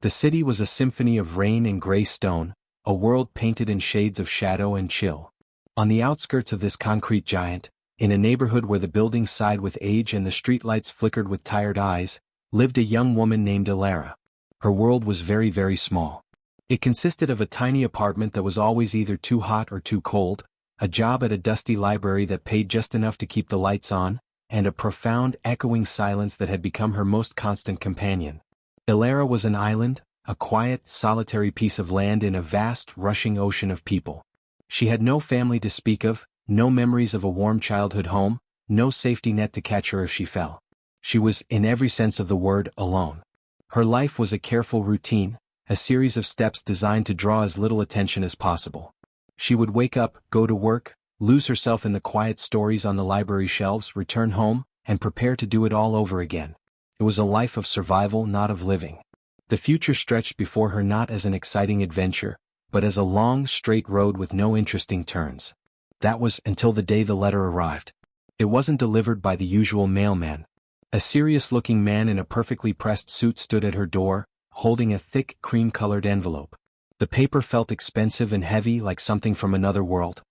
The city was a symphony of rain and gray stone, a world painted in shades of shadow and chill. On the outskirts of this concrete giant, in a neighborhood where the buildings sighed with age and the streetlights flickered with tired eyes, lived a young woman named Elara. Her world was very, very small. It consisted of a tiny apartment that was always either too hot or too cold, a job at a dusty library that paid just enough to keep the lights on, and a profound, echoing silence that had become her most constant companion. Elara was an island, a quiet, solitary piece of land in a vast, rushing ocean of people. She had no family to speak of, no memories of a warm childhood home, no safety net to catch her if she fell. She was, in every sense of the word, alone. Her life was a careful routine, a series of steps designed to draw as little attention as possible. She would wake up, go to work, lose herself in the quiet stories on the library shelves, return home, and prepare to do it all over again. It was a life of survival, not of living. The future stretched before her not as an exciting adventure, but as a long, straight road with no interesting turns. That was until the day the letter arrived. It wasn't delivered by the usual mailman. A serious-looking man in a perfectly pressed suit stood at her door, holding a thick, cream-colored envelope. The paper felt expensive and heavy, like something from another world.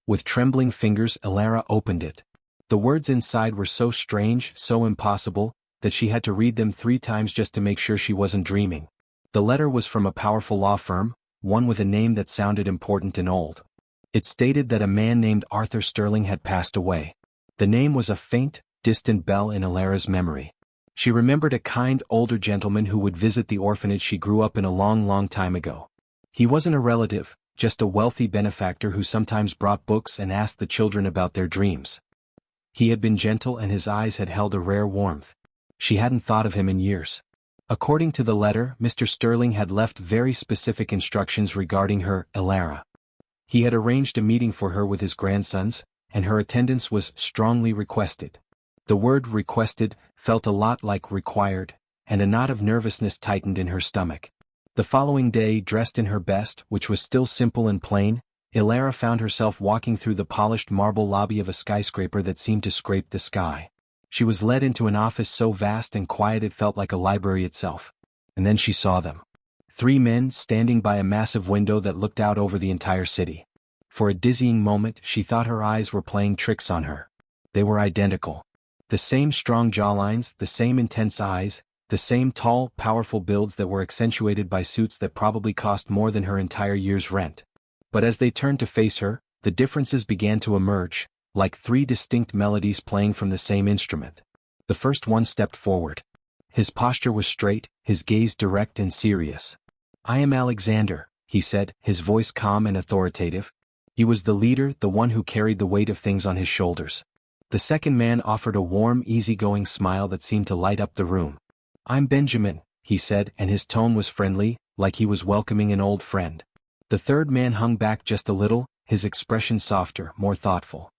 With trembling fingers, Elara opened it. The words inside were so strange, so impossible, that she had to read them 3 times just to make sure she wasn't dreaming. The letter was from a powerful law firm, one with a name that sounded important and old. It stated that a man named Arthur Sterling had passed away. The name was a faint, distant bell in Elara's memory. She remembered a kind older gentleman who would visit the orphanage she grew up in a long, long time ago. He wasn't a relative, just a wealthy benefactor who sometimes brought books and asked the children about their dreams. He had been gentle and his eyes had held a rare warmth. She hadn't thought of him in years. According to the letter, Mr. Sterling had left very specific instructions regarding her, Elara. He had arranged a meeting for her with his grandsons, and her attendance was strongly requested. The word requested felt a lot like required, and a knot of nervousness tightened in her stomach. The following day, dressed in her best, which was still simple and plain, Elara found herself walking through the polished marble lobby of a skyscraper that seemed to scrape the sky. She was led into an office so vast and quiet it felt like a library itself. And then she saw them. 3 men standing by a massive window that looked out over the entire city. For a dizzying moment, she thought her eyes were playing tricks on her. They were identical. The same strong jawlines, the same intense eyes, the same tall, powerful builds that were accentuated by suits that probably cost more than her entire year's rent. But as they turned to face her, the differences began to emerge, like 3 distinct melodies playing from the same instrument. The first one stepped forward. His posture was straight, his gaze direct and serious. "I am Alexander," he said, his voice calm and authoritative. He was the leader, the one who carried the weight of things on his shoulders. The second man offered a warm, easygoing smile that seemed to light up the room. "I'm Benjamin," he said, and his tone was friendly, like he was welcoming an old friend. The third man hung back just a little, his expression softer, more thoughtful.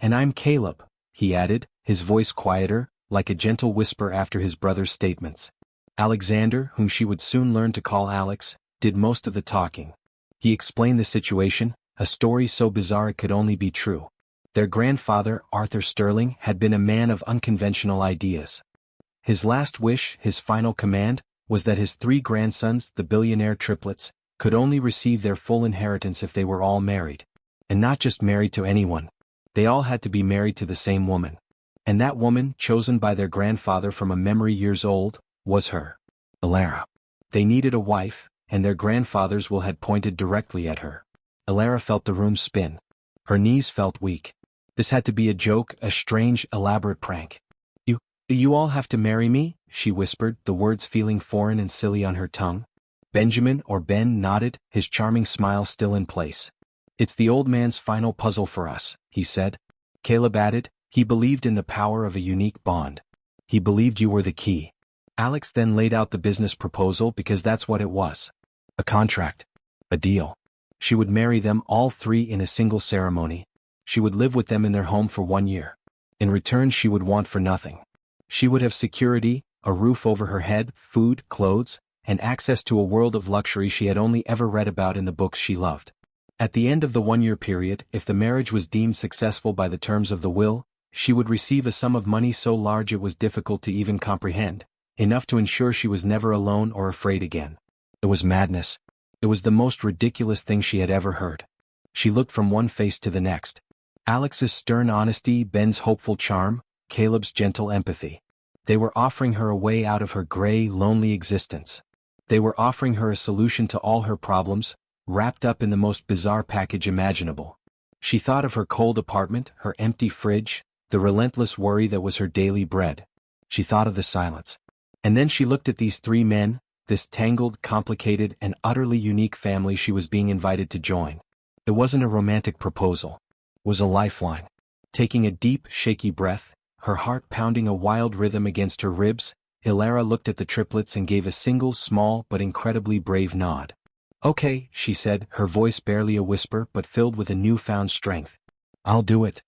"And I'm Caleb," he added, his voice quieter, like a gentle whisper after his brother's statements. Alexander, whom she would soon learn to call Alex, did most of the talking. He explained the situation, a story so bizarre it could only be true. Their grandfather, Arthur Sterling, had been a man of unconventional ideas. His last wish, his final command, was that his 3 grandsons, the billionaire triplets, could only receive their full inheritance if they were all married. And not just married to anyone. They all had to be married to the same woman. And that woman, chosen by their grandfather from a memory years old, was her. Elara. They needed a wife, and their grandfather's will had pointed directly at her. Elara felt the room spin. Her knees felt weak. This had to be a joke, a strange, elaborate prank. You all have to marry me?" she whispered, the words feeling foreign and silly on her tongue. Benjamin, or Ben, nodded, his charming smile still in place. "It's the old man's final puzzle for us," he said. Caleb added, "He believed in the power of a unique bond. He believed you were the key." Alex then laid out the business proposal because that's what it was. A contract. A deal. She would marry them all 3 in a single ceremony. She would live with them in their home for 1 year. In return, she would want for nothing. She would have security, a roof over her head, food, clothes, and access to a world of luxury she had only ever read about in the books she loved. At the end of the 1-year period, if the marriage was deemed successful by the terms of the will, she would receive a sum of money so large it was difficult to even comprehend, enough to ensure she was never alone or afraid again. It was madness. It was the most ridiculous thing she had ever heard. She looked from one face to the next. Alex's stern honesty, Ben's hopeful charm, Caleb's gentle empathy. They were offering her a way out of her gray, lonely existence. They were offering her a solution to all her problems, wrapped up in the most bizarre package imaginable. She thought of her cold apartment, her empty fridge, the relentless worry that was her daily bread. She thought of the silence. And then she looked at these three men, this tangled, complicated, and utterly unique family she was being invited to join. It wasn't a romantic proposal. It was a lifeline. Taking a deep, shaky breath, her heart pounding a wild rhythm against her ribs, Illara looked at the triplets and gave a single small but incredibly brave nod. "Okay," she said, her voice barely a whisper but filled with a newfound strength. "I'll do it."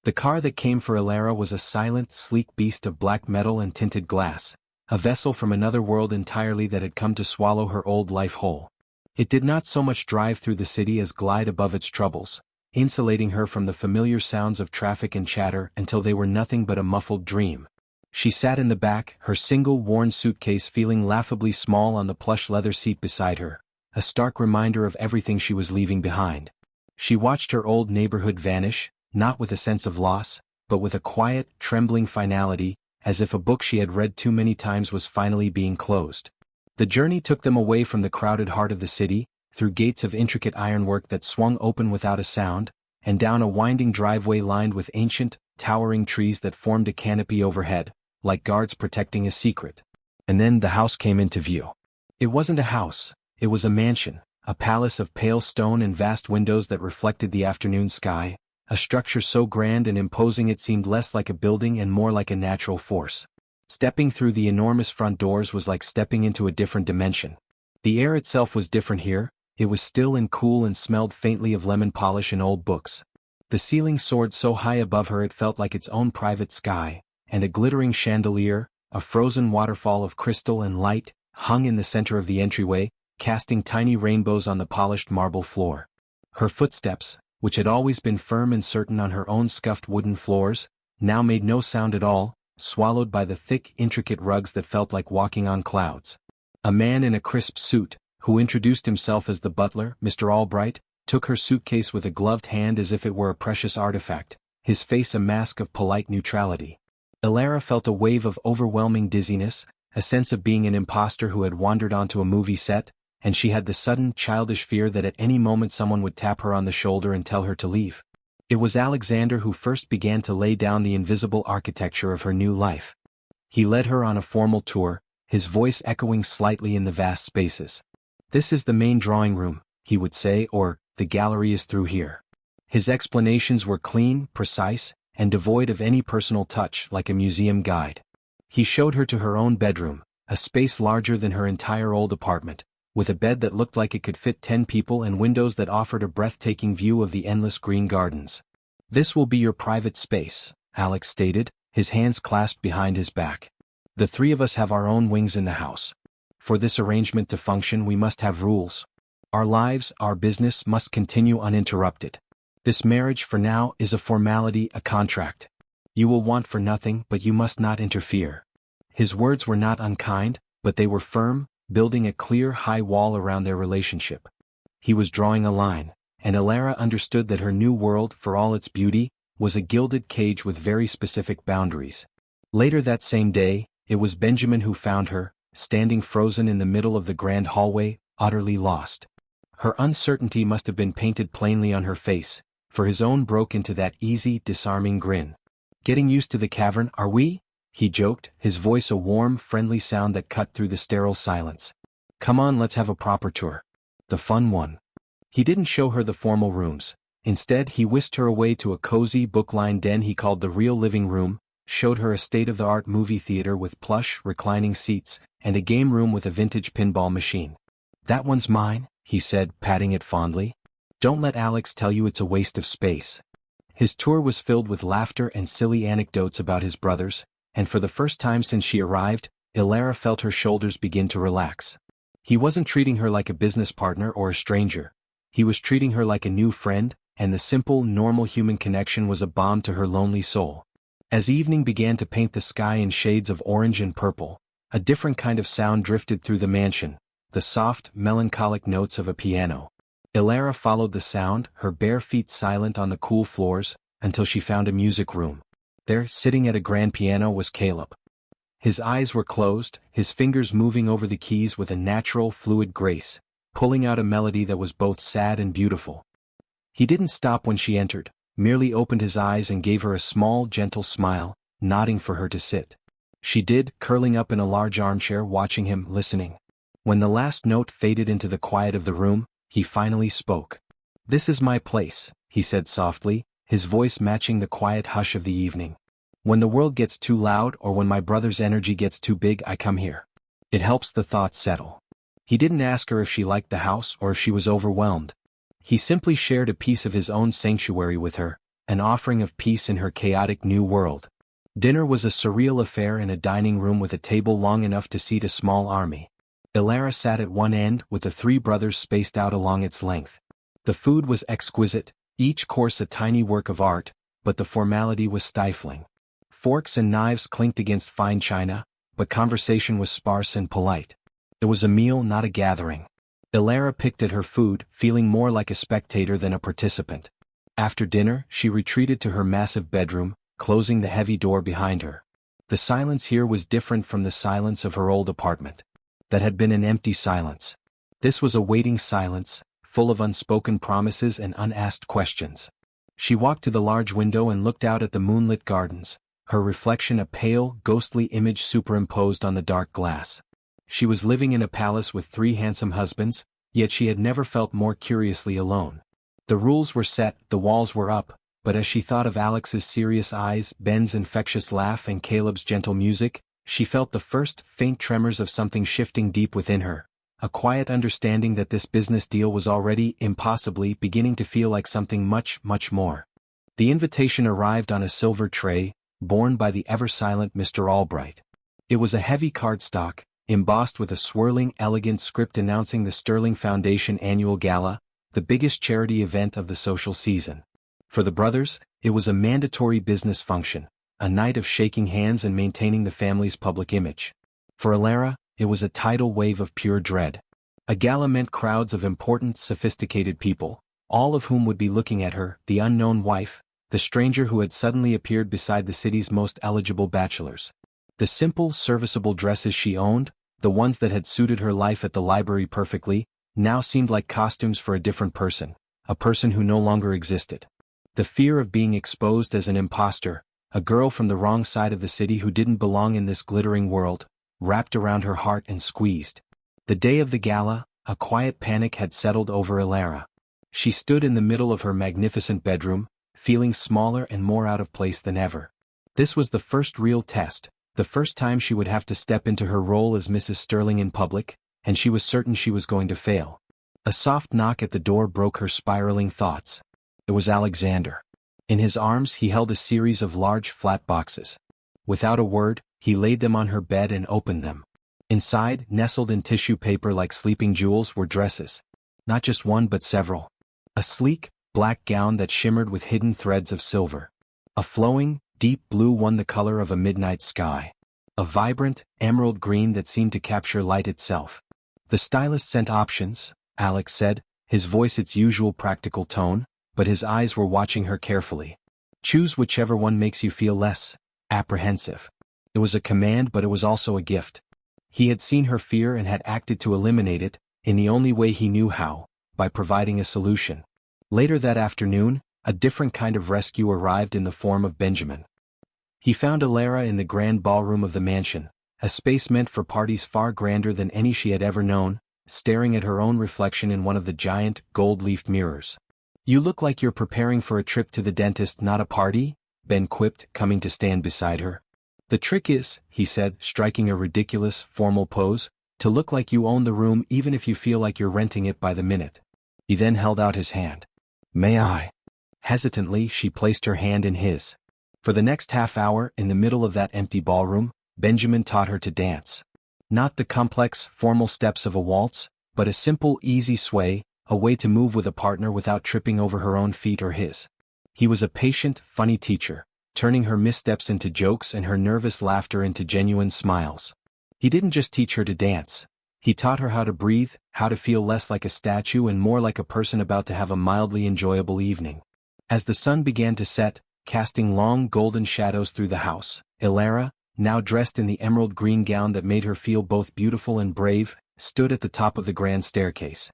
The car that came for Illara was a silent, sleek beast of black metal and tinted glass, a vessel from another world entirely that had come to swallow her old life whole. It did not so much drive through the city as glide above its troubles, insulating her from the familiar sounds of traffic and chatter until they were nothing but a muffled dream. She sat in the back, her single worn suitcase feeling laughably small on the plush leather seat beside her, a stark reminder of everything she was leaving behind. She watched her old neighborhood vanish, not with a sense of loss, but with a quiet, trembling finality, as if a book she had read too many times was finally being closed. The journey took them away from the crowded heart of the city, through gates of intricate ironwork that swung open without a sound, and down a winding driveway lined with ancient, towering trees that formed a canopy overhead, like guards protecting a secret. And then the house came into view. It wasn't a house, it was a mansion, a palace of pale stone and vast windows that reflected the afternoon sky, a structure so grand and imposing it seemed less like a building and more like a natural force. Stepping through the enormous front doors was like stepping into a different dimension. The air itself was different here. It was still and cool and smelled faintly of lemon polish and old books. The ceiling soared so high above her it felt like its own private sky, and a glittering chandelier, a frozen waterfall of crystal and light, hung in the center of the entryway, casting tiny rainbows on the polished marble floor. Her footsteps, which had always been firm and certain on her own scuffed wooden floors, now made no sound at all, swallowed by the thick, intricate rugs that felt like walking on clouds. A man in a crisp suit, who introduced himself as the butler, Mr. Albright, took her suitcase with a gloved hand as if it were a precious artifact, his face a mask of polite neutrality. Illara felt a wave of overwhelming dizziness, a sense of being an imposter who had wandered onto a movie set, and she had the sudden, childish fear that at any moment someone would tap her on the shoulder and tell her to leave. It was Alexander who first began to lay down the invisible architecture of her new life. He led her on a formal tour, his voice echoing slightly in the vast spaces. "This is the main drawing room," he would say, or, "the gallery is through here." His explanations were clean, precise, and devoid of any personal touch, like a museum guide. He showed her to her own bedroom, a space larger than her entire old apartment, with a bed that looked like it could fit 10 people and windows that offered a breathtaking view of the endless green gardens. "This will be your private space," Alex stated, his hands clasped behind his back. "The three of us have our own wings in the house. For this arrangement to function, we must have rules. Our lives, our business must continue uninterrupted. This marriage, for now, is a formality, a contract. You will want for nothing, but you must not interfere." His words were not unkind, but they were firm, building a clear, high wall around their relationship. He was drawing a line, and Illara understood that her new world, for all its beauty, was a gilded cage with very specific boundaries. Later that same day, it was Benjamin who found her, standing frozen in the middle of the grand hallway, utterly lost. Her uncertainty must have been painted plainly on her face, for his own broke into that easy, disarming grin. "Getting used to the cavern, are we?" he joked, his voice a warm, friendly sound that cut through the sterile silence. "Come on, let's have a proper tour. The fun one." He didn't show her the formal rooms. Instead, he whisked her away to a cozy, book-lined den he called the real living room, showed her a state-of-the-art movie theater with plush, reclining seats, and a game room with a vintage pinball machine. "That one's mine," he said, patting it fondly. "Don't let Alex tell you it's a waste of space." His tour was filled with laughter and silly anecdotes about his brothers, and for the first time since she arrived, Illara felt her shoulders begin to relax. He wasn't treating her like a business partner or a stranger. He was treating her like a new friend, and the simple, normal human connection was a balm to her lonely soul. As evening began to paint the sky in shades of orange and purple, a different kind of sound drifted through the mansion, the soft, melancholic notes of a piano. Ilara followed the sound, her bare feet silent on the cool floors, until she found a music room. There, sitting at a grand piano, was Caleb. His eyes were closed, his fingers moving over the keys with a natural, fluid grace, pulling out a melody that was both sad and beautiful. He didn't stop when she entered, merely opened his eyes and gave her a small, gentle smile, nodding for her to sit. She did, curling up in a large armchair watching him, listening. When the last note faded into the quiet of the room, he finally spoke. "This is my place," he said softly, his voice matching the quiet hush of the evening. "When the world gets too loud or when my brother's energy gets too big, I come here. It helps the thoughts settle." He didn't ask her if she liked the house or if she was overwhelmed. He simply shared a piece of his own sanctuary with her, an offering of peace in her chaotic new world. Dinner was a surreal affair in a dining room with a table long enough to seat a small army. Ilara sat at one end with the three brothers spaced out along its length. The food was exquisite, each course a tiny work of art, but the formality was stifling. Forks and knives clinked against fine china, but conversation was sparse and polite. It was a meal, not a gathering. Ilara picked at her food, feeling more like a spectator than a participant. After dinner, she retreated to her massive bedroom, closing the heavy door behind her. The silence here was different from the silence of her old apartment. That had been an empty silence. This was a waiting silence, full of unspoken promises and unasked questions. She walked to the large window and looked out at the moonlit gardens, her reflection a pale, ghostly image superimposed on the dark glass. She was living in a palace with three handsome husbands, yet she had never felt more curiously alone. The rules were set, the walls were up, but as she thought of Alex's serious eyes, Ben's infectious laugh and Caleb's gentle music, she felt the first, faint tremors of something shifting deep within her, a quiet understanding that this business deal was already, impossibly, beginning to feel like something much, much more. The invitation arrived on a silver tray, borne by the ever-silent Mr. Albright. It was a heavy cardstock, embossed with a swirling, elegant script announcing the Sterling Foundation Annual Gala, the biggest charity event of the social season. For the brothers, it was a mandatory business function, a night of shaking hands and maintaining the family's public image. For Ilara, it was a tidal wave of pure dread. A gala meant crowds of important, sophisticated people, all of whom would be looking at her, the unknown wife, the stranger who had suddenly appeared beside the city's most eligible bachelors. The simple, serviceable dresses she owned, the ones that had suited her life at the library perfectly, now seemed like costumes for a different person, a person who no longer existed. The fear of being exposed as an imposter, a girl from the wrong side of the city who didn't belong in this glittering world, wrapped around her heart and squeezed. The day of the gala, a quiet panic had settled over Ilara. She stood in the middle of her magnificent bedroom, feeling smaller and more out of place than ever. This was the first real test, the first time she would have to step into her role as Mrs. Sterling in public, and she was certain she was going to fail. A soft knock at the door broke her spiraling thoughts. It was Alexander. In his arms he held a series of large flat boxes. Without a word, he laid them on her bed and opened them. Inside, nestled in tissue paper like sleeping jewels, were dresses. Not just one but several. A sleek, black gown that shimmered with hidden threads of silver. A flowing, deep blue one the color of a midnight sky. A vibrant, emerald green that seemed to capture light itself. The stylist sent options, Alex said, his voice its usual practical tone, but his eyes were watching her carefully. Choose whichever one makes you feel less apprehensive. It was a command, but it was also a gift. He had seen her fear and had acted to eliminate it, in the only way he knew how, by providing a solution. Later that afternoon, a different kind of rescue arrived in the form of Benjamin. He found Ilara in the grand ballroom of the mansion, a space meant for parties far grander than any she had ever known, staring at her own reflection in one of the giant, gold-leafed mirrors. "You look like you're preparing for a trip to the dentist, not a party," Ben quipped, coming to stand beside her. "The trick is," he said, striking a ridiculous, formal pose, "to look like you own the room even if you feel like you're renting it by the minute." He then held out his hand. "May I?" Hesitantly, she placed her hand in his. For the next half hour, in the middle of that empty ballroom, Benjamin taught her to dance. Not the complex, formal steps of a waltz, but a simple, easy sway, a way to move with a partner without tripping over her own feet or his. He was a patient, funny teacher, turning her missteps into jokes and her nervous laughter into genuine smiles. He didn't just teach her to dance. He taught her how to breathe, how to feel less like a statue and more like a person about to have a mildly enjoyable evening. As the sun began to set, casting long golden shadows through the house, Ilara, now dressed in the emerald green gown that made her feel both beautiful and brave, stood at the top of the grand staircase.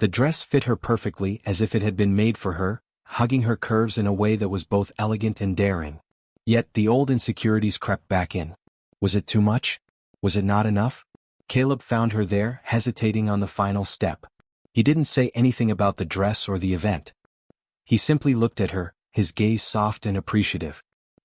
The dress fit her perfectly as if it had been made for her, hugging her curves in a way that was both elegant and daring. Yet the old insecurities crept back in. Was it too much? Was it not enough? Caleb found her there, hesitating on the final step. He didn't say anything about the dress or the event. He simply looked at her, his gaze soft and appreciative.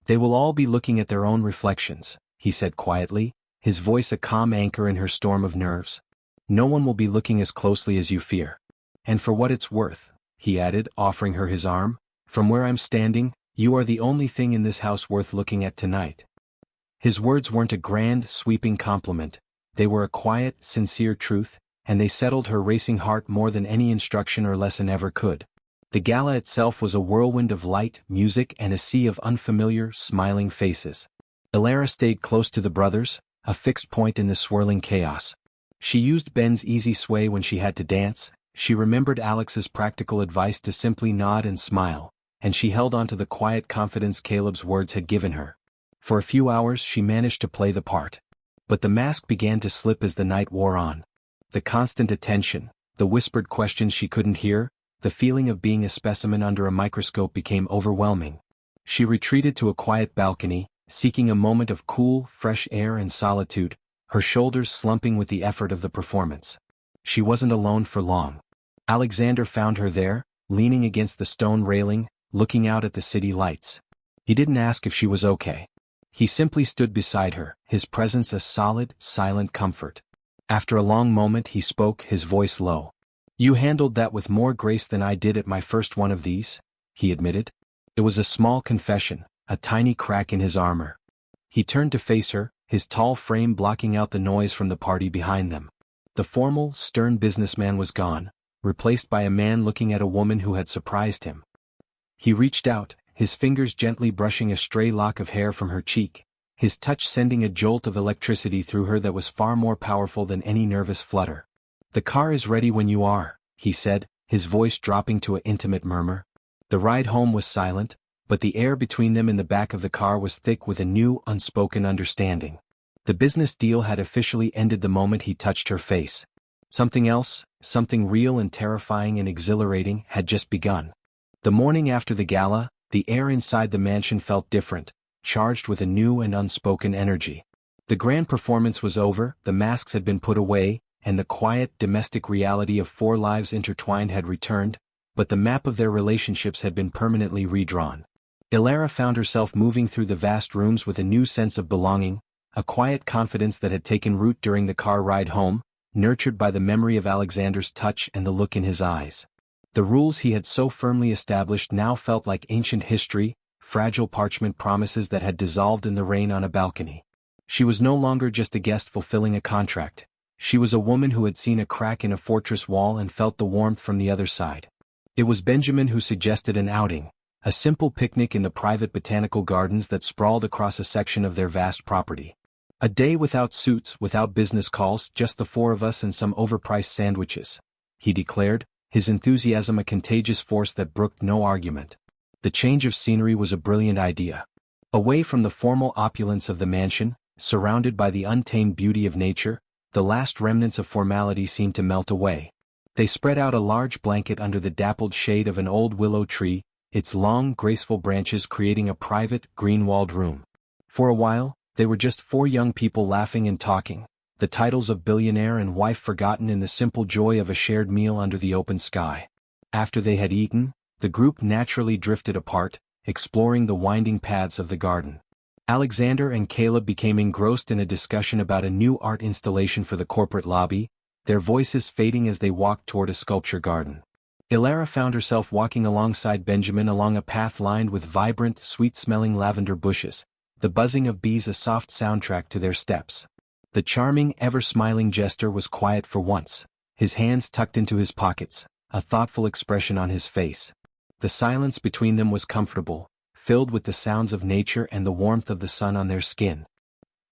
"They will all be looking at their own reflections," he said quietly, his voice a calm anchor in her storm of nerves. "No one will be looking as closely as you fear. And for what it's worth," he added, offering her his arm, "from where I'm standing, you are the only thing in this house worth looking at tonight." His words weren't a grand, sweeping compliment. They were a quiet, sincere truth, and they settled her racing heart more than any instruction or lesson ever could. The gala itself was a whirlwind of light, music and a sea of unfamiliar, smiling faces. Ilara stayed close to the brothers, a fixed point in the swirling chaos. She used Ben's easy sway when she had to dance, she remembered Alex's practical advice to simply nod and smile, and she held on to the quiet confidence Caleb's words had given her. For a few hours she managed to play the part. But the mask began to slip as the night wore on. The constant attention, the whispered questions she couldn't hear, the feeling of being a specimen under a microscope became overwhelming. She retreated to a quiet balcony, seeking a moment of cool, fresh air and solitude, her shoulders slumping with the effort of the performance. She wasn't alone for long. Alexander found her there, leaning against the stone railing, looking out at the city lights. He didn't ask if she was okay. He simply stood beside her, his presence a solid, silent comfort. After a long moment he spoke, his voice low. "You handled that with more grace than I did at my first one of these," he admitted. It was a small confession, a tiny crack in his armor. He turned to face her, his tall frame blocking out the noise from the party behind them. The formal, stern businessman was gone, replaced by a man looking at a woman who had surprised him. He reached out, his fingers gently brushing a stray lock of hair from her cheek, his touch sending a jolt of electricity through her that was far more powerful than any nervous flutter. "The car is ready when you are," he said, his voice dropping to an intimate murmur. The ride home was silent, but the air between them in the back of the car was thick with a new, unspoken understanding. The business deal had officially ended the moment he touched her face. Something else, something real and terrifying and exhilarating, had just begun. The morning after the gala, the air inside the mansion felt different, charged with a new and unspoken energy. The grand performance was over, the masks had been put away, and the quiet, domestic reality of four lives intertwined had returned, but the map of their relationships had been permanently redrawn. Ilara found herself moving through the vast rooms with a new sense of belonging, a quiet confidence that had taken root during the car ride home, nurtured by the memory of Alexander's touch and the look in his eyes. The rules he had so firmly established now felt like ancient history, fragile parchment promises that had dissolved in the rain on a balcony. She was no longer just a guest fulfilling a contract. She was a woman who had seen a crack in a fortress wall and felt the warmth from the other side. It was Benjamin who suggested an outing, a simple picnic in the private botanical gardens that sprawled across a section of their vast property. A day without suits, without business calls, just the four of us and some overpriced sandwiches, he declared, his enthusiasm a contagious force that brooked no argument. The change of scenery was a brilliant idea. Away from the formal opulence of the mansion, surrounded by the untamed beauty of nature, the last remnants of formality seemed to melt away. They spread out a large blanket under the dappled shade of an old willow tree, its long, graceful branches creating a private, green-walled room. For a while, they were just four young people laughing and talking, the titles of billionaire and wife forgotten in the simple joy of a shared meal under the open sky. After they had eaten, the group naturally drifted apart, exploring the winding paths of the garden. Alexander and Caleb became engrossed in a discussion about a new art installation for the corporate lobby, their voices fading as they walked toward a sculpture garden. Ilara found herself walking alongside Benjamin along a path lined with vibrant, sweet-smelling lavender bushes, the buzzing of bees a soft soundtrack to their steps. The charming, ever-smiling jester was quiet for once, his hands tucked into his pockets, a thoughtful expression on his face. The silence between them was comfortable, filled with the sounds of nature and the warmth of the sun on their skin.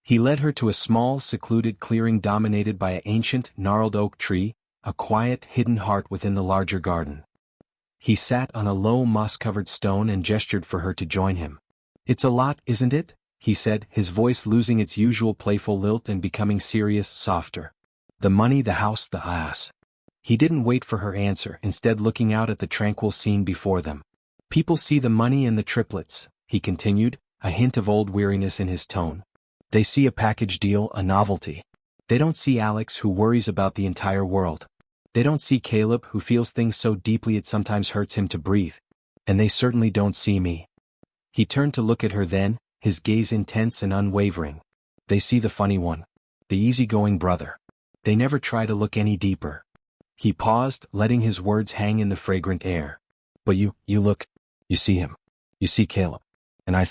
He led her to a small, secluded clearing dominated by an ancient, gnarled oak tree, a quiet, hidden heart within the larger garden. He sat on a low moss-covered stone and gestured for her to join him. "It's a lot, isn't it?" he said, his voice losing its usual playful lilt and becoming serious, softer. "The money, the house, the ass." He didn't wait for her answer, instead looking out at the tranquil scene before them. "People see the money and the triplets," he continued, a hint of old weariness in his tone. "They see a package deal, a novelty. They don't see Alex, who worries about the entire world. They don't see Caleb, who feels things so deeply it sometimes hurts him to breathe. And they certainly don't see me." He turned to look at her then, his gaze intense and unwavering. "They see the funny one. The easygoing brother. They never try to look any deeper." He paused, letting his words hang in the fragrant air. "But you see him. You see Caleb. And I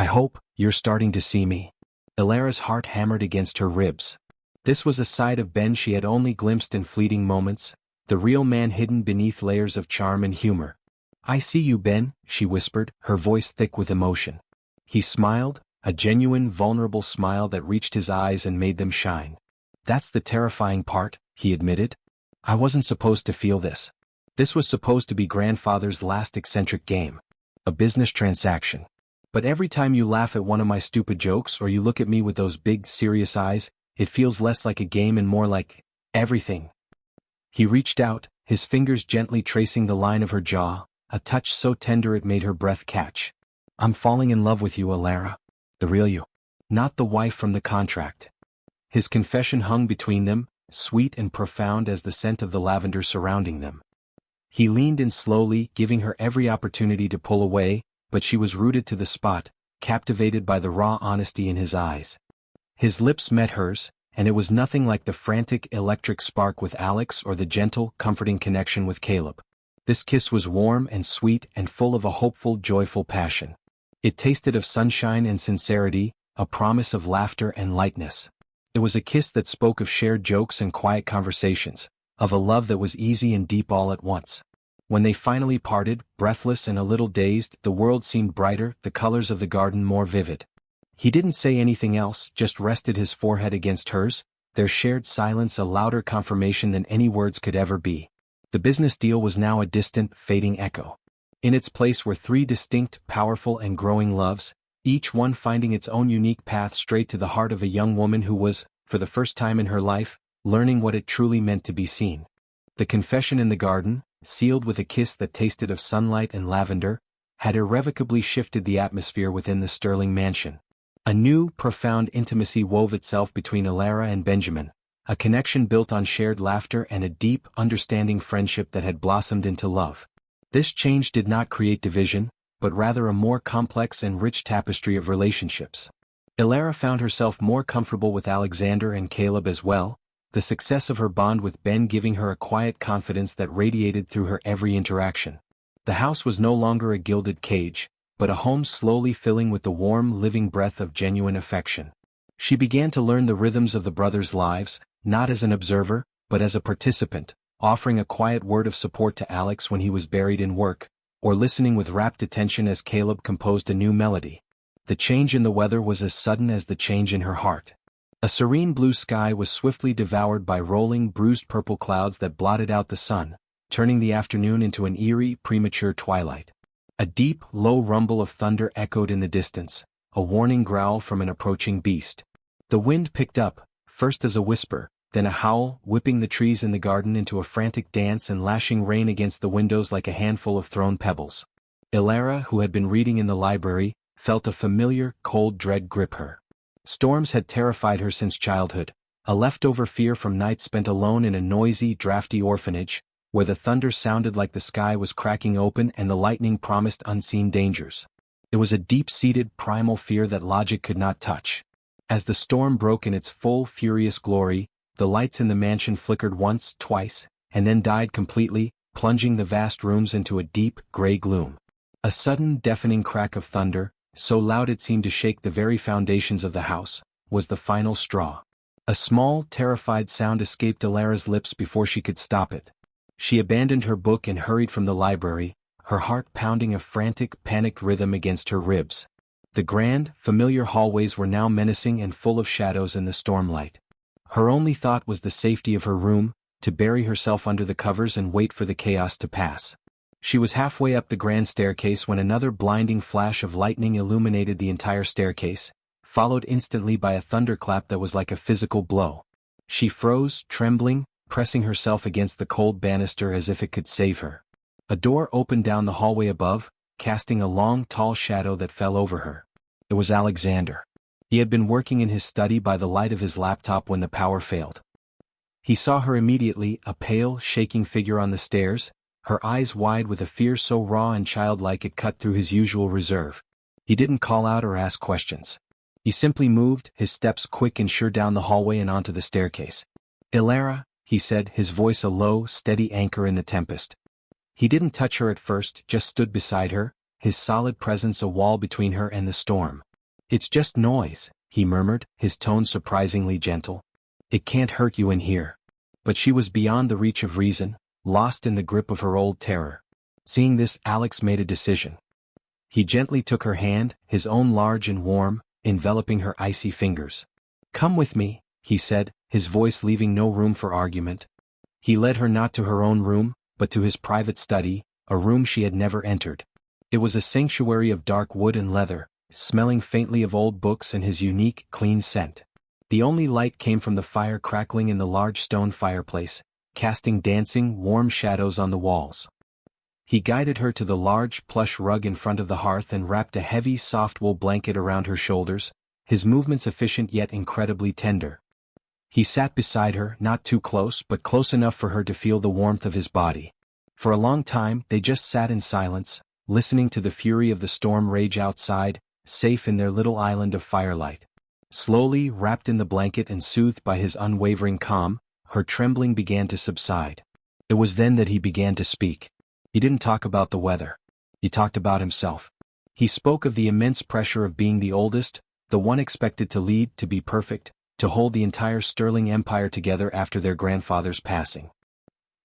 hope, you're starting to see me." Ilara's heart hammered against her ribs. This was a side of Ben she had only glimpsed in fleeting moments, the real man hidden beneath layers of charm and humor. "I see you, Ben," she whispered, her voice thick with emotion. He smiled, a genuine, vulnerable smile that reached his eyes and made them shine. "That's the terrifying part," he admitted. "I wasn't supposed to feel this. This was supposed to be grandfather's last eccentric game. A business transaction. But every time you laugh at one of my stupid jokes or you look at me with those big, serious eyes, it feels less like a game and more like everything." He reached out, his fingers gently tracing the line of her jaw, a touch so tender it made her breath catch. "I'm falling in love with you, Ilara. The real you. Not the wife from the contract." His confession hung between them, sweet and profound as the scent of the lavender surrounding them. He leaned in slowly, giving her every opportunity to pull away, but she was rooted to the spot, captivated by the raw honesty in his eyes. His lips met hers, and it was nothing like the frantic, electric spark with Alex or the gentle, comforting connection with Caleb. This kiss was warm and sweet and full of a hopeful, joyful passion. It tasted of sunshine and sincerity, a promise of laughter and lightness. It was a kiss that spoke of shared jokes and quiet conversations, of a love that was easy and deep all at once. When they finally parted, breathless and a little dazed, the world seemed brighter, the colors of the garden more vivid. He didn't say anything else, just rested his forehead against hers, their shared silence a louder confirmation than any words could ever be. The business deal was now a distant, fading echo. In its place were three distinct, powerful and growing loves, each one finding its own unique path straight to the heart of a young woman who was, for the first time in her life, learning what it truly meant to be seen. The confession in the garden, sealed with a kiss that tasted of sunlight and lavender, had irrevocably shifted the atmosphere within the Sterling mansion. A new, profound intimacy wove itself between Ilara and Benjamin, a connection built on shared laughter and a deep, understanding friendship that had blossomed into love. This change did not create division, but rather a more complex and rich tapestry of relationships. Ilara found herself more comfortable with Alexander and Caleb as well, the success of her bond with Ben giving her a quiet confidence that radiated through her every interaction. The house was no longer a gilded cage, but a home slowly filling with the warm, living breath of genuine affection. She began to learn the rhythms of the brothers' lives, not as an observer, but as a participant, offering a quiet word of support to Alex when he was buried in work, or listening with rapt attention as Caleb composed a new melody. The change in the weather was as sudden as the change in her heart. A serene blue sky was swiftly devoured by rolling, bruised purple clouds that blotted out the sun, turning the afternoon into an eerie, premature twilight. A deep, low rumble of thunder echoed in the distance, a warning growl from an approaching beast. The wind picked up, first as a whisper, then a howl, whipping the trees in the garden into a frantic dance and lashing rain against the windows like a handful of thrown pebbles. Ilara, who had been reading in the library, felt a familiar, cold dread grip her. Storms had terrified her since childhood, a leftover fear from nights spent alone in a noisy, drafty orphanage, where the thunder sounded like the sky was cracking open and the lightning promised unseen dangers. It was a deep-seated, primal fear that logic could not touch. As the storm broke in its full, furious glory, the lights in the mansion flickered once, twice, and then died completely, plunging the vast rooms into a deep, gray gloom. A sudden, deafening crack of thunder, so loud it seemed to shake the very foundations of the house, was the final straw. A small, terrified sound escaped Ilara's lips before she could stop it. She abandoned her book and hurried from the library, her heart pounding a frantic, panicked rhythm against her ribs. The grand, familiar hallways were now menacing and full of shadows in the stormlight. Her only thought was the safety of her room, to bury herself under the covers and wait for the chaos to pass. She was halfway up the grand staircase when another blinding flash of lightning illuminated the entire staircase, followed instantly by a thunderclap that was like a physical blow. She froze, trembling, pressing herself against the cold banister as if it could save her. A door opened down the hallway above, casting a long, tall shadow that fell over her. It was Alexander. He had been working in his study by the light of his laptop when the power failed. He saw her immediately, a pale, shaking figure on the stairs, her eyes wide with a fear so raw and childlike it cut through his usual reserve. He didn't call out or ask questions. He simply moved, his steps quick and sure, down the hallway and onto the staircase. "Ilara," he said, his voice a low, steady anchor in the tempest. He didn't touch her at first, just stood beside her, his solid presence a wall between her and the storm. "It's just noise," he murmured, his tone surprisingly gentle. "It can't hurt you in here." But she was beyond the reach of reason, lost in the grip of her old terror. Seeing this, Alex made a decision. He gently took her hand, his own large and warm, enveloping her icy fingers. "Come with me," he said, his voice leaving no room for argument. He led her not to her own room, but to his private study, a room she had never entered. It was a sanctuary of dark wood and leather, smelling faintly of old books and his unique, clean scent. The only light came from the fire crackling in the large stone fireplace, casting dancing, warm shadows on the walls. He guided her to the large, plush rug in front of the hearth and wrapped a heavy, soft wool blanket around her shoulders, his movements efficient yet incredibly tender. He sat beside her, not too close but close enough for her to feel the warmth of his body. For a long time, they just sat in silence, listening to the fury of the storm rage outside, safe in their little island of firelight. Slowly, wrapped in the blanket and soothed by his unwavering calm, her trembling began to subside. It was then that he began to speak. He didn't talk about the weather. He talked about himself. He spoke of the immense pressure of being the oldest, the one expected to lead, to be perfect, to hold the entire Sterling Empire together after their grandfather's passing.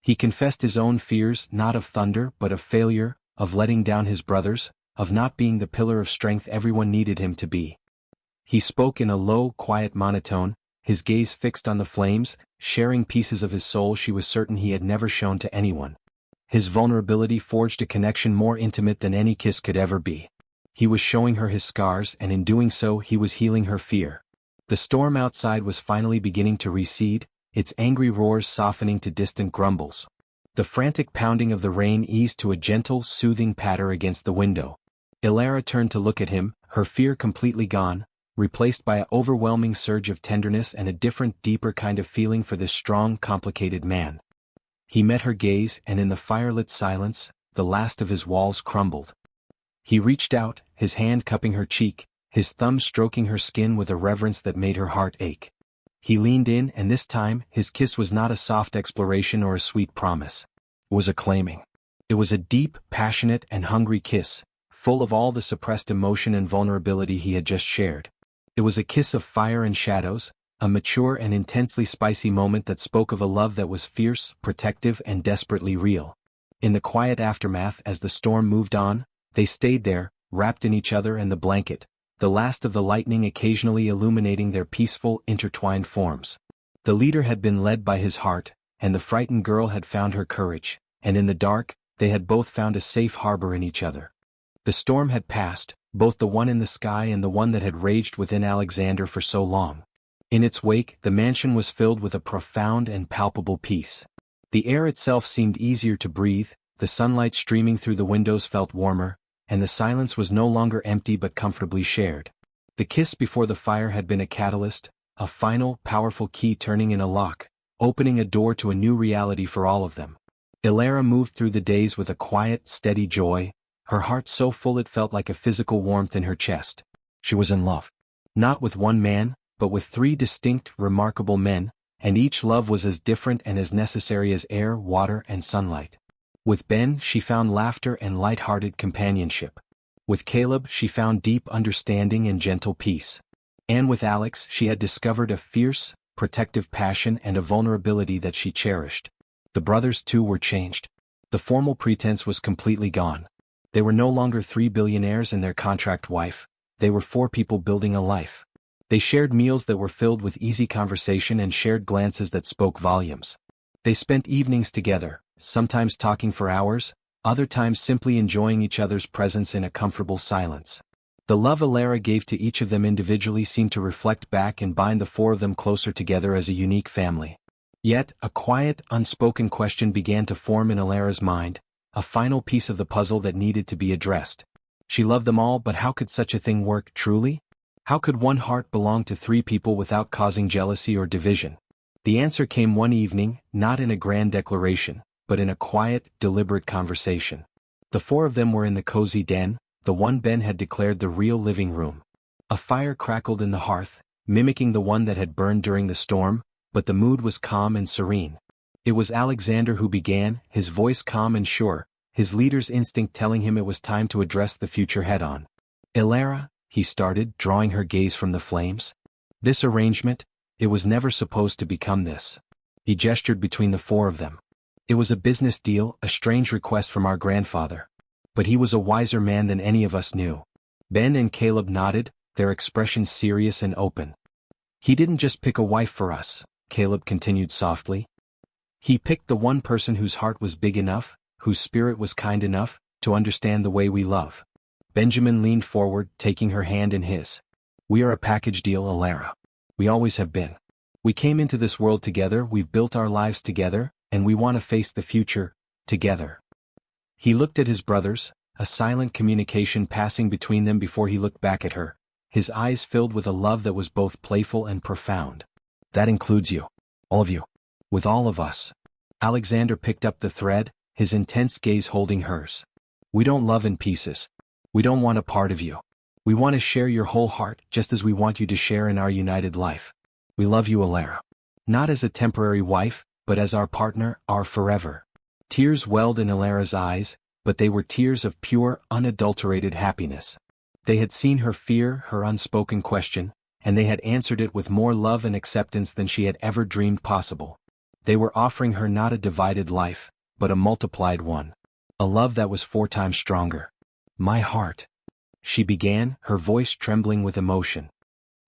He confessed his own fears, not of thunder but of failure, of letting down his brothers, of not being the pillar of strength everyone needed him to be. He spoke in a low, quiet monotone, his gaze fixed on the flames, sharing pieces of his soul she was certain he had never shown to anyone. His vulnerability forged a connection more intimate than any kiss could ever be. He was showing her his scars, and in doing so he was healing her fear. The storm outside was finally beginning to recede, its angry roars softening to distant grumbles. The frantic pounding of the rain eased to a gentle, soothing patter against the window. Ilara turned to look at him, her fear completely gone, replaced by an overwhelming surge of tenderness and a different, deeper kind of feeling for this strong, complicated man. He met her gaze, and in the firelit silence, the last of his walls crumbled. He reached out, his hand cupping her cheek, his thumb stroking her skin with a reverence that made her heart ache. He leaned in, and this time, his kiss was not a soft exploration or a sweet promise. It was a claiming. It was a deep, passionate, and hungry kiss, full of all the suppressed emotion and vulnerability he had just shared. It was a kiss of fire and shadows, a mature and intensely spicy moment that spoke of a love that was fierce, protective, and desperately real. In the quiet aftermath, as the storm moved on, they stayed there, wrapped in each other and the blanket, the last of the lightning occasionally illuminating their peaceful, intertwined forms. The leader had been led by his heart, and the frightened girl had found her courage, and in the dark, they had both found a safe harbor in each other. The storm had passed, both the one in the sky and the one that had raged within Alexander for so long. In its wake, the mansion was filled with a profound and palpable peace. The air itself seemed easier to breathe, the sunlight streaming through the windows felt warmer, and the silence was no longer empty but comfortably shared. The kiss before the fire had been a catalyst, a final, powerful key turning in a lock, opening a door to a new reality for all of them. Ilara moved through the days with a quiet, steady joy, her heart so full it felt like a physical warmth in her chest. She was in love. Not with one man, but with three distinct, remarkable men, and each love was as different and as necessary as air, water, and sunlight. With Ben, she found laughter and light-hearted companionship. With Caleb, she found deep understanding and gentle peace. And with Alex, she had discovered a fierce, protective passion and a vulnerability that she cherished. The brothers, too, were changed. The formal pretense was completely gone. They were no longer 3 billionaires and their contract wife. they were 4 people building a life. They shared meals that were filled with easy conversation and shared glances that spoke volumes. They spent evenings together, sometimes talking for hours, other times simply enjoying each other's presence in a comfortable silence. The love Illyra gave to each of them individually seemed to reflect back and bind the 4 of them closer together as a unique family. Yet, a quiet, unspoken question began to form in Illyra's mind, a final piece of the puzzle that needed to be addressed. She loved them all, but how could such a thing work truly? How could one heart belong to 3 people without causing jealousy or division? The answer came one evening, not in a grand declaration, but in a quiet, deliberate conversation. The 4 of them were in the cozy den, the one Ben had declared the real living room. A fire crackled in the hearth, mimicking the one that had burned during the storm, but the mood was calm and serene. It was Alexander who began, his voice calm and sure, his leader's instinct telling him it was time to address the future head-on. "Illyra," he started, drawing her gaze from the flames. "This arrangement, it was never supposed to become this." He gestured between the 4 of them. "It was a business deal, a strange request from our grandfather. But he was a wiser man than any of us knew." Ben and Caleb nodded, their expressions serious and open. "He didn't just pick a wife for us," Caleb continued softly. "He picked the one person whose heart was big enough, whose spirit was kind enough, to understand the way we love." Benjamin leaned forward, taking her hand in his. "We are a package deal, Illyra. We always have been. We came into this world together, we've built our lives together, and we want to face the future, together." He looked at his brothers, a silent communication passing between them before he looked back at her, his eyes filled with a love that was both playful and profound. "That includes you. All of you. With all of us." Alexander picked up the thread, his intense gaze holding hers. "We don't love in pieces. We don't want a part of you. We want to share your whole heart just as we want you to share in our united life. We love you, Illyra. Not as a temporary wife, but as our partner, our forever." Tears welled in Illyra's eyes, but they were tears of pure, unadulterated happiness. They had seen her fear, her unspoken question, and they had answered it with more love and acceptance than she had ever dreamed possible. They were offering her not a divided life, but a multiplied one. A love that was 4 times stronger. "My heart," she began, her voice trembling with emotion.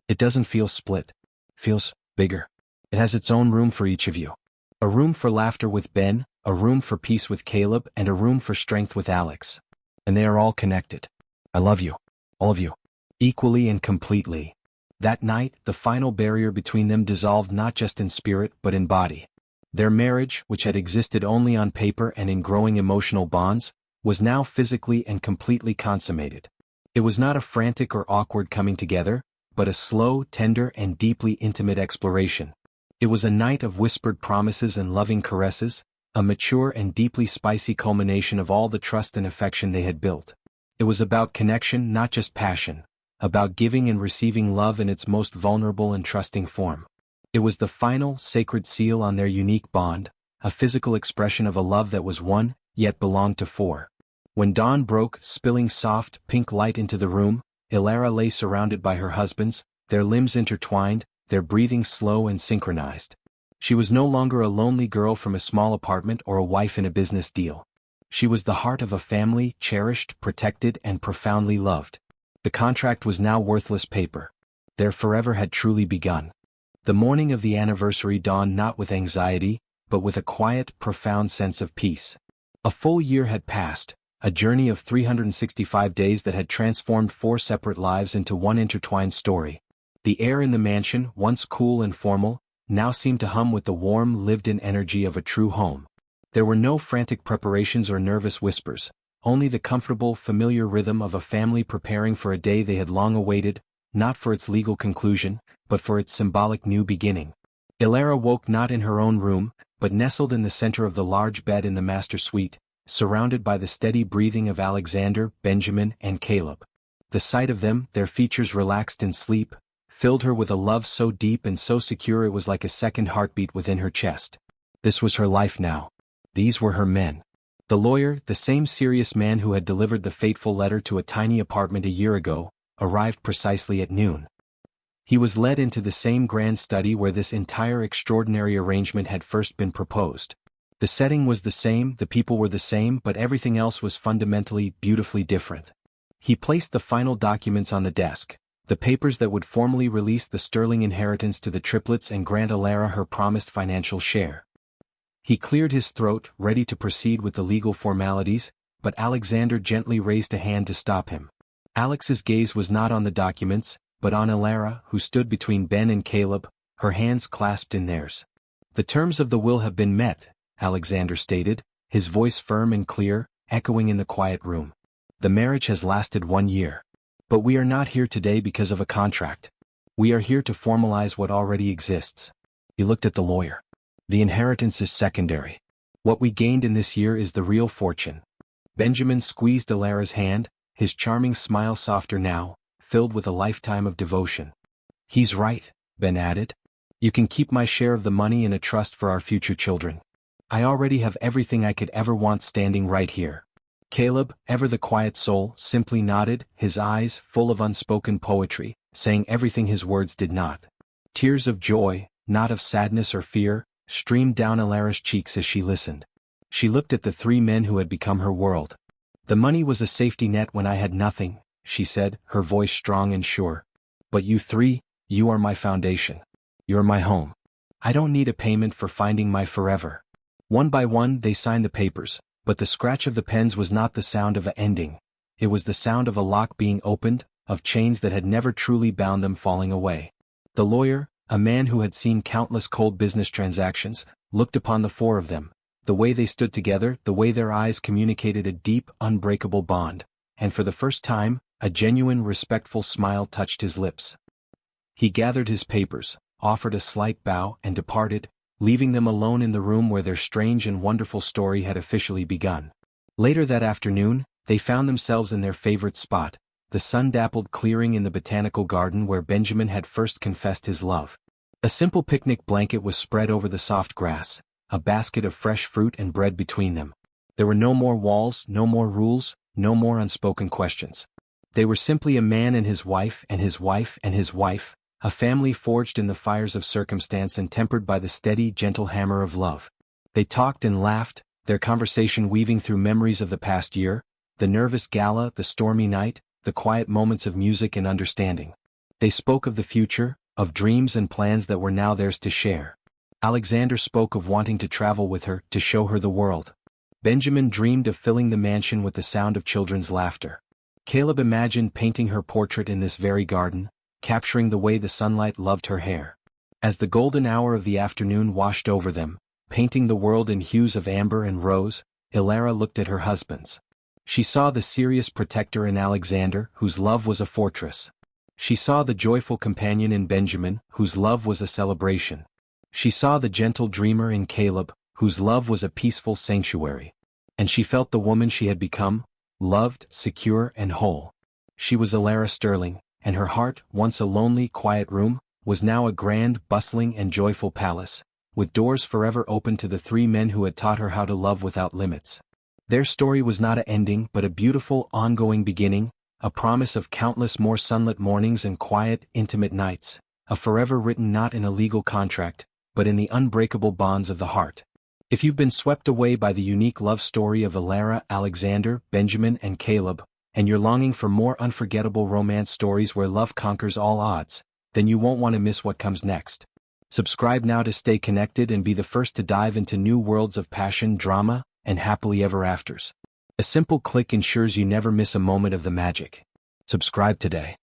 "It doesn't feel split. Feels bigger. It has its own room for each of you. A room for laughter with Ben, a room for peace with Caleb, and a room for strength with Alex. And they are all connected. I love you. All of you. Equally and completely." That night, the final barrier between them dissolved not just in spirit but in body. Their marriage, which had existed only on paper and in growing emotional bonds, was now physically and completely consummated. It was not a frantic or awkward coming together, but a slow, tender, and deeply intimate exploration. It was a night of whispered promises and loving caresses, a mature and deeply spicy culmination of all the trust and affection they had built. It was about connection, not just passion, about giving and receiving love in its most vulnerable and trusting form. It was the final, sacred seal on their unique bond, a physical expression of a love that was one, yet belonged to 4. When dawn broke, spilling soft, pink light into the room, Illyra lay surrounded by her husbands, their limbs intertwined, their breathing slow and synchronized. She was no longer a lonely girl from a small apartment or a wife in a business deal. She was the heart of a family, cherished, protected, and profoundly loved. The contract was now worthless paper. Their forever had truly begun. The morning of the anniversary dawned not with anxiety, but with a quiet, profound sense of peace. A full year had passed, a journey of 365 days that had transformed 4 separate lives into one intertwined story. The air in the mansion, once cool and formal, now seemed to hum with the warm, lived-in energy of a true home. There were no frantic preparations or nervous whispers, only the comfortable, familiar rhythm of a family preparing for a day they had long awaited, not for its legal conclusion, but for its symbolic new beginning. Illyra woke not in her own room, but nestled in the center of the large bed in the master suite, surrounded by the steady breathing of Alexander, Benjamin, and Caleb. The sight of them, their features relaxed in sleep, filled her with a love so deep and so secure it was like a second heartbeat within her chest. This was her life now. These were her men. The lawyer, the same serious man who had delivered the fateful letter to a tiny apartment a year ago, arrived precisely at noon. He was led into the same grand study where this entire extraordinary arrangement had first been proposed. The setting was the same, the people were the same, but everything else was fundamentally, beautifully different. He placed the final documents on the desk, the papers that would formally release the sterling inheritance to the triplets and grant Alara her promised financial share. He cleared his throat, ready to proceed with the legal formalities, but Alexander gently raised a hand to stop him. Alex's gaze was not on the documents, but on Alara, who stood between Ben and Caleb, her hands clasped in theirs. "The terms of the will have been met," Alexander stated, his voice firm and clear, echoing in the quiet room. "The marriage has lasted 1 year. But we are not here today because of a contract. We are here to formalize what already exists." He looked at the lawyer. "The inheritance is secondary. What we gained in this year is the real fortune." Benjamin squeezed Alara's hand, his charming smile softer now, filled with a lifetime of devotion. "He's right," Ben added. "You can keep my share of the money in a trust for our future children. I already have everything I could ever want standing right here." Caleb, ever the quiet soul, simply nodded, his eyes full of unspoken poetry, saying everything his words did not. Tears of joy, not of sadness or fear, streamed down Alara's cheeks as she listened. She looked at the 3 men who had become her world. "The money was a safety net when I had nothing," she said, her voice strong and sure. "But you 3, you are my foundation. You're my home. I don't need a payment for finding my forever." One by one they signed the papers. But the scratch of the pens was not the sound of an ending. It was the sound of a lock being opened, of chains that had never truly bound them falling away. The lawyer, a man who had seen countless cold business transactions, looked upon the 4 of them, the way they stood together, the way their eyes communicated a deep, unbreakable bond, and for the first time, a genuine, respectful smile touched his lips. He gathered his papers, offered a slight bow, and departed, leaving them alone in the room where their strange and wonderful story had officially begun. Later that afternoon, they found themselves in their favorite spot, the sun-dappled clearing in the botanical garden where Benjamin had first confessed his love. A simple picnic blanket was spread over the soft grass, a basket of fresh fruit and bread between them. There were no more walls, no more rules, no more unspoken questions. They were simply a man and his wife and his wife and his wife, a family forged in the fires of circumstance and tempered by the steady, gentle hammer of love. They talked and laughed, their conversation weaving through memories of the past year, the nervous gala, the stormy night, the quiet moments of music and understanding. They spoke of the future, of dreams and plans that were now theirs to share. Alexander spoke of wanting to travel with her, to show her the world. Benjamin dreamed of filling the mansion with the sound of children's laughter. Caleb imagined painting her portrait in this very garden, capturing the way the sunlight loved her hair. As the golden hour of the afternoon washed over them, painting the world in hues of amber and rose, Alara looked at her husbands. She saw the serious protector in Alexander, whose love was a fortress. She saw the joyful companion in Benjamin, whose love was a celebration. She saw the gentle dreamer in Caleb, whose love was a peaceful sanctuary. And she felt the woman she had become, loved, secure, and whole. She was Alara Sterling, and her heart, once a lonely, quiet room, was now a grand, bustling, and joyful palace, with doors forever open to the 3 men who had taught her how to love without limits. Their story was not an ending but a beautiful, ongoing beginning, a promise of countless more sunlit mornings and quiet, intimate nights, a forever written not in a legal contract, but in the unbreakable bonds of the heart. If you've been swept away by the unique love story of Alara, Alexander, Benjamin, and Caleb, and you're longing for more unforgettable romance stories where love conquers all odds, then you won't want to miss what comes next. Subscribe now to stay connected and be the first to dive into new worlds of passion, drama, and happily ever afters. A simple click ensures you never miss a moment of the magic. Subscribe today.